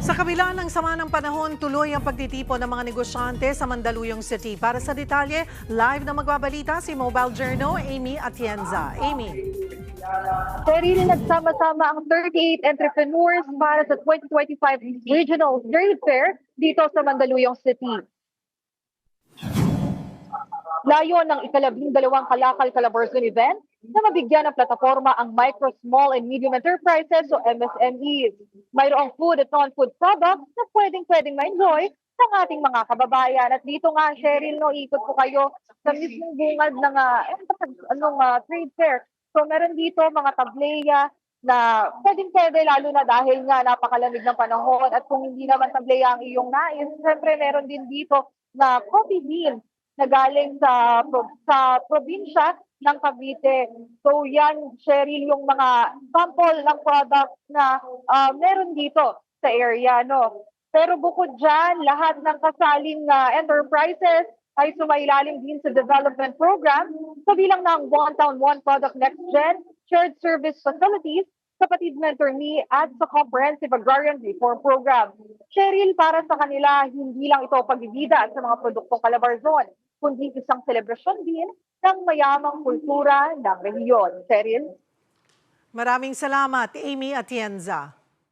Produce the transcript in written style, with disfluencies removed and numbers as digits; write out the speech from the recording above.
Sa kabila ng sama ng panahon, tuloy ang pagtitipon ng mga negosyante sa Mandaluyong City. Para sa detalye, live na magbabalita si Mobile Journal, Amy Atienza. Amy. Cheryl, nagsama-sama ang 38 entrepreneurs para sa 2025 Regional Trade Fair dito sa Mandaluyong City. Layo ng ika-12 Kalakal Calabarzon event na mabigyan ng plataforma ang micro, small, and medium enterprises o MSMEs. Mayroong food at non-food products na pwedeng ma-enjoy ng ating mga kababayan. At dito nga, Cheryl, ikot ko kayo sa mismong bungad ng trade fair. So meron dito mga tableya na pwedeng-pwede lalo na dahil nga napakalamig ng panahon. At kung hindi naman tableya ang iyong nais, siyempre meron din dito na coffee bean na galing sa probinsya ng Cavite. So yan, Cheryl, yung mga sample ng product na meron dito sa area. Pero bukod dyan, lahat ng kasaling enterprises ay sumailalim din sa development program sa bilang ng One Town, One Product Next Gen, shared service facilities, kapatid mentor me at sa Comprehensive Agrarian Reform Program. Cheryl, para sa kanila, hindi lang ito pagbibida sa mga produktong Calabarzon, kundi isang selebrasyon din ng mayamang kultura ng rehiyon. Cheryl? Maraming salamat, Amy Atienza.